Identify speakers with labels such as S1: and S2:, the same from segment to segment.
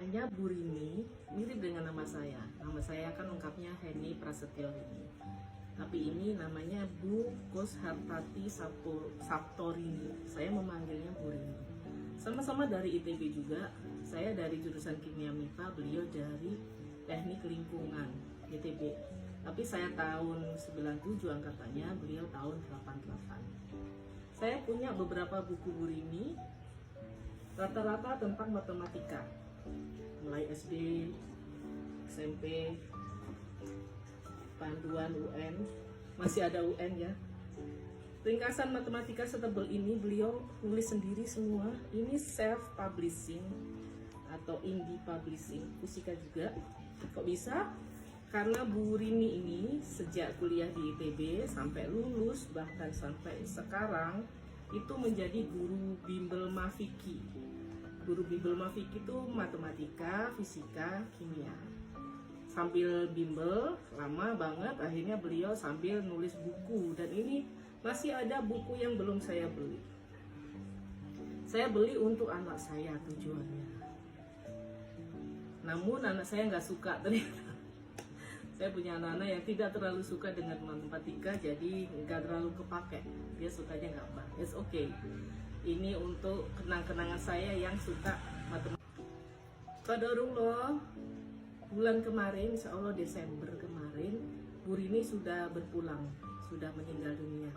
S1: namanya Bu Rini, mirip dengan nama saya. Nama saya kan lengkapnya Heni Prasetyo Rini. Tapi ini namanya Bu Kushartati Saptorini. Saya memanggilnya Bu Rini. Sama-sama dari ITB juga. Saya dari jurusan Kimia MIPA, beliau dari Teknik Lingkungan ITB. Tapi saya tahun 97 angkatannya, beliau tahun 88. Saya punya beberapa buku Bu Rini, rata-rata tentang matematika, mulai SD, SMP, panduan UN, masih ada UN ya. Ringkasan matematika setebal ini beliau nulis sendiri semua. Ini self publishing atau indie publishing, Pusika juga. Kok bisa? Karena Bu Rini ini sejak kuliah di ITB sampai lulus, bahkan sampai sekarang itu menjadi guru bimbel Mafiki. Guru bimbel Mafiki itu matematika, fisika, kimia. Sambil bimbel lama banget, akhirnya beliau sambil nulis buku, dan ini masih ada buku yang belum saya beli. Saya beli untuk anak saya tujuannya. Namun anak saya nggak suka ternyata. Saya punya anak-anak yang tidak terlalu suka dengan matematika, jadi nggak terlalu kepake. Dia sukanya gambar. It's okay. Ini untuk kenang-kenangan saya yang suka matematika. Qadarullah, bulan kemarin, insya Allah Desember kemarin, Bu Rini sudah berpulang, sudah meninggal dunia.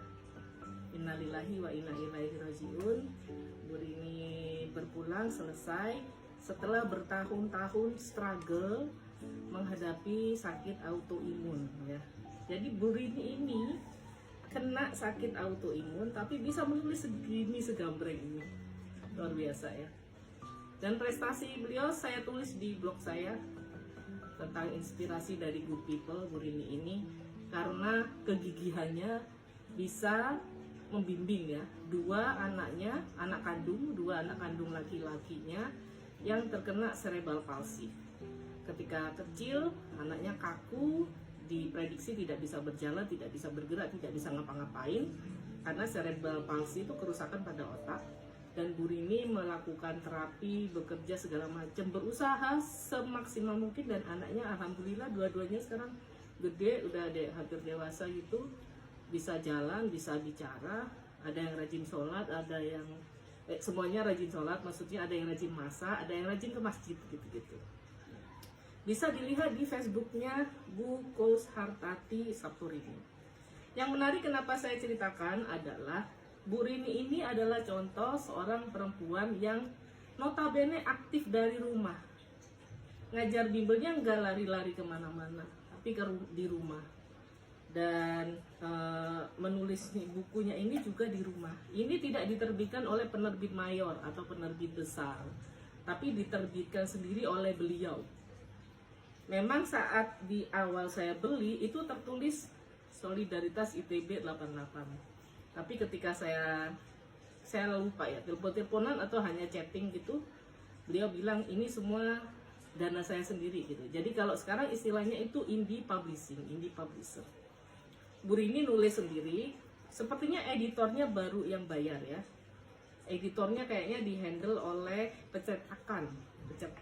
S1: Innalillahi wa inna ilaihi rajiun. Bu Rini berpulang selesai setelah bertahun-tahun struggle menghadapi sakit autoimun ya. Jadi Bu Rini ini kena sakit autoimun tapi bisa menulis segini segambreng ini. Luar biasa ya. Dan prestasi beliau saya tulis di blog saya tentang inspirasi dari Good People Bu Rini ini, karena kegigihannya bisa membimbing ya dua anak kandung laki-lakinya yang terkena cerebral palsy. Ketika kecil, anaknya kaku, diprediksi tidak bisa berjalan, tidak bisa bergerak, tidak bisa ngapa-ngapain karena cerebral palsy itu kerusakan pada otak. Dan Bu Rini melakukan terapi, bekerja segala macam, berusaha semaksimal mungkin, dan anaknya alhamdulillah dua-duanya sekarang gede, udah hampir dewasa gitu, bisa jalan, bisa bicara, ada yang rajin sholat, ada yang semuanya rajin sholat, maksudnya ada yang rajin masak, ada yang rajin ke masjid gitu-gitu. Bisa dilihat di Facebooknya Bu Kushartati Saptorini. Yang menarik kenapa saya ceritakan adalah Bu Rini ini adalah contoh seorang perempuan yang notabene aktif dari rumah. Ngajar bimbelnya nggak lari-lari kemana-mana, tapi di rumah. Dan menulis bukunya ini juga di rumah. Ini tidak diterbitkan oleh penerbit mayor atau penerbit besar, tapi diterbitkan sendiri oleh beliau. Memang saat di awal saya beli itu tertulis Solidaritas ITB 88. Tapi ketika saya lupa ya, telepon-teleponan atau hanya chatting gitu, beliau bilang ini semua dana saya sendiri gitu. Jadi kalau sekarang istilahnya itu indie publishing, indie publisher. Bu Rini nulis sendiri, sepertinya editornya baru yang bayar ya. Editornya kayaknya dihandle oleh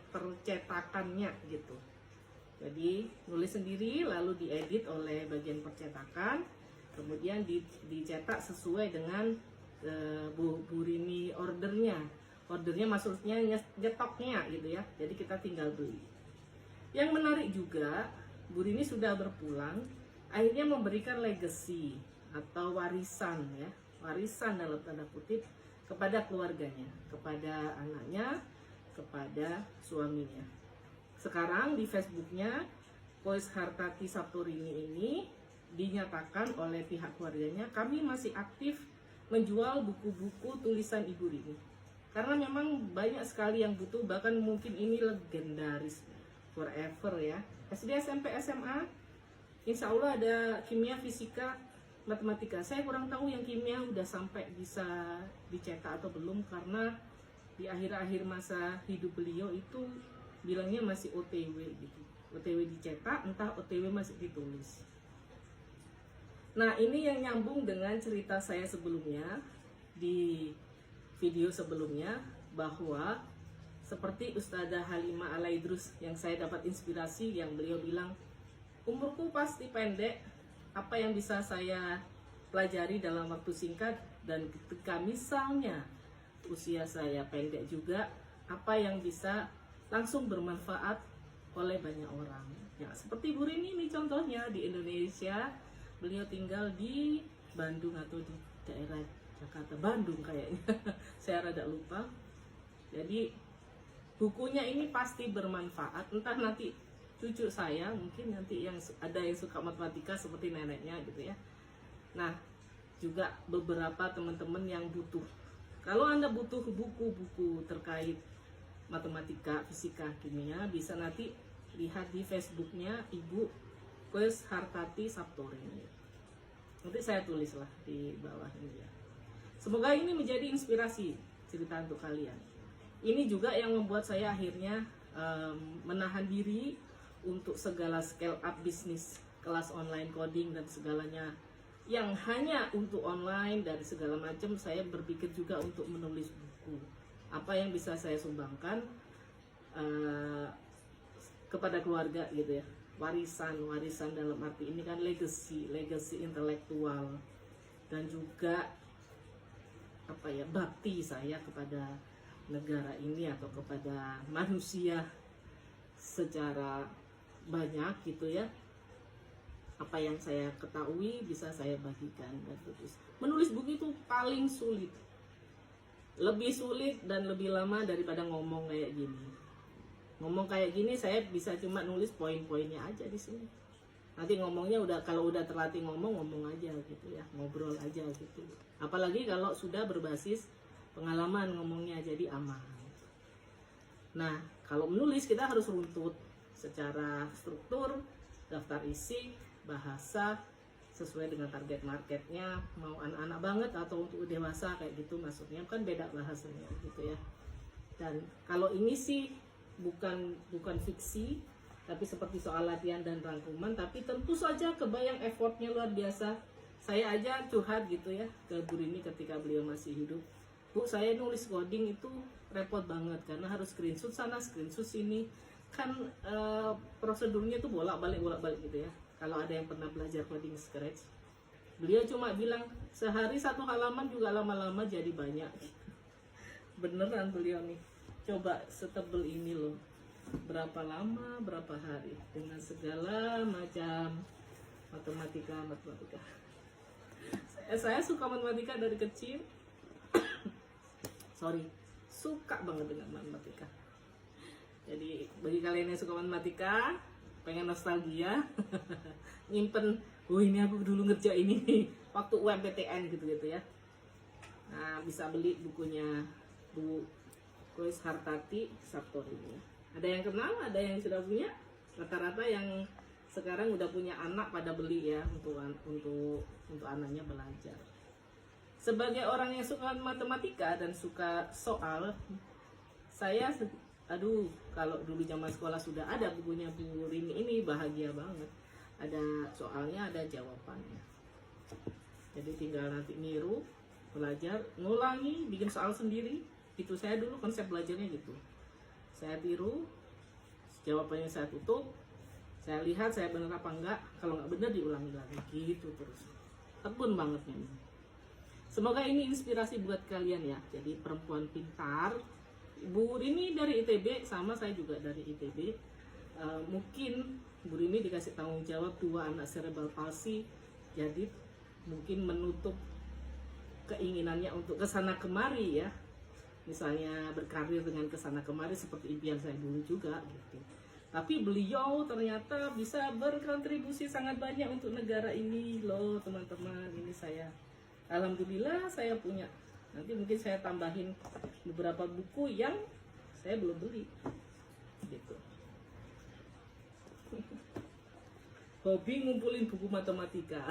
S1: percetakannya gitu. Jadi nulis sendiri, lalu diedit oleh bagian percetakan, kemudian dicetak sesuai dengan Bu Rini ordernya. Ordernya maksudnya nyetoknya gitu ya. Jadi kita tinggal beli. Yang menarik juga, Bu Rini sudah berpulang, akhirnya memberikan legacy atau warisan ya, warisan dalam tanda kutip kepada keluarganya, kepada anaknya, kepada suaminya. Sekarang di Facebooknya Kushartati Saptorini ini dinyatakan oleh pihak keluarganya, kami masih aktif menjual buku-buku tulisan Ibu Rini karena memang banyak sekali yang butuh, bahkan mungkin ini legendaris forever ya. SD, SMP, SMA insya Allah ada kimia, fisika, matematika. Saya kurang tahu yang kimia udah sampai bisa dicetak atau belum, karena di akhir-akhir masa hidup beliau itu bilangnya masih OTW gitu. OTW dicetak, entah OTW masih ditulis. Nah, ini yang nyambung dengan cerita saya sebelumnya di video sebelumnya, bahwa seperti Ustazah Halimah Alaidrus yang saya dapat inspirasi, yang beliau bilang, umurku pasti pendek, apa yang bisa saya pelajari dalam waktu singkat, dan ketika misalnya usia saya pendek juga, apa yang bisa langsung bermanfaat oleh banyak orang. Ya, seperti Bu Rini ini contohnya di Indonesia, beliau tinggal di Bandung atau di daerah Jakarta, Bandung kayaknya. Saya rada lupa. Jadi bukunya ini pasti bermanfaat, entah nanti cucu saya, mungkin nanti yang ada yang suka matematika seperti neneknya gitu ya. Nah, juga beberapa teman-teman yang butuh. Kalau Anda butuh buku-buku terkait matematika, fisika, kimia, bisa nanti lihat di Facebooknya Ibu Koes Hartati Saptorini. Nanti saya tulis lah di bawah ini ya. Semoga ini menjadi inspirasi cerita untuk kalian. Ini juga yang membuat saya akhirnya menahan diri untuk segala scale up bisnis, kelas online coding dan segalanya yang hanya untuk online dan segala macam. Saya berpikir juga untuk menulis buku. Apa yang bisa saya sumbangkan kepada keluarga gitu ya, warisan dalam arti ini kan legacy intelektual, dan juga apa ya, bakti saya kepada negara ini atau kepada manusia secara banyak gitu ya. Apa yang saya ketahui bisa saya bagikan dan tulis. Menulis buku itu paling sulit, lebih sulit dan lebih lama daripada ngomong kayak gini. Ngomong kayak gini saya bisa cuma nulis poin-poinnya aja di sini. Nanti ngomongnya kalau udah terlatih ngomong aja gitu ya, ngobrol aja gitu. Apalagi kalau sudah berbasis pengalaman ngomongnya, jadi aman. Nah, kalau menulis kita harus runtut secara struktur, daftar isi, bahasa sesuai dengan target marketnya, mau anak-anak banget atau untuk dewasa kayak gitu, maksudnya kan beda bahasanya gitu ya. Dan kalau ini sih bukan fiksi, tapi seperti soal latihan dan rangkuman, tapi tentu saja kebayang effortnya luar biasa. Saya aja curhat gitu ya ke Bu Rini ketika beliau masih hidup. Bu, saya nulis coding itu repot banget karena harus screenshot sana, screenshot sini. Kan prosedurnya itu bolak-balik gitu ya. Kalau ada yang pernah belajar coding Scratch, beliau cuma bilang sehari satu halaman juga lama-lama jadi banyak. Beneran beliau nih. Coba setebel ini loh, berapa lama, berapa hari, dengan segala macam matematika. Saya suka matematika dari kecil. Suka banget dengan matematika. Jadi bagi kalian yang suka matematika, pengen nostalgia, nyimpen, ini aku dulu ngerjain ini waktu UMPTN gitu ya. Nah, bisa beli bukunya Bu Koes Hartati Saptorini. Ada yang kenal, ada yang sudah punya. Rata-rata yang sekarang udah punya anak pada beli ya untuk anaknya belajar. Sebagai orang yang suka matematika dan suka soal, saya kalau dulu zaman sekolah sudah ada bukunya Bu Rini ini, bahagia banget. Ada soalnya, ada jawabannya. Jadi tinggal nanti niru, belajar, ngulangi, bikin soal sendiri. Itu saya dulu konsep belajarnya gitu. Saya tiru, jawabannya saya tutup, saya lihat saya benar apa enggak, kalau nggak benar diulangi lagi gitu terus. Tekun banget nih. Semoga ini inspirasi buat kalian ya. Jadi perempuan pintar. Bu Rini dari ITB, sama saya juga dari ITB. Mungkin Bu Rini dikasih tanggung jawab 2 anak cerebral palsy, jadi mungkin menutup keinginannya untuk kesana kemari ya. Misalnya berkarir dengan kesana kemari seperti impian saya dulu juga gitu. Tapi beliau ternyata bisa berkontribusi sangat banyak untuk negara ini loh teman-teman. Ini saya, alhamdulillah saya punya. Nanti mungkin saya tambahin beberapa buku yang saya belum beli gitu. Hobi ngumpulin buku matematika.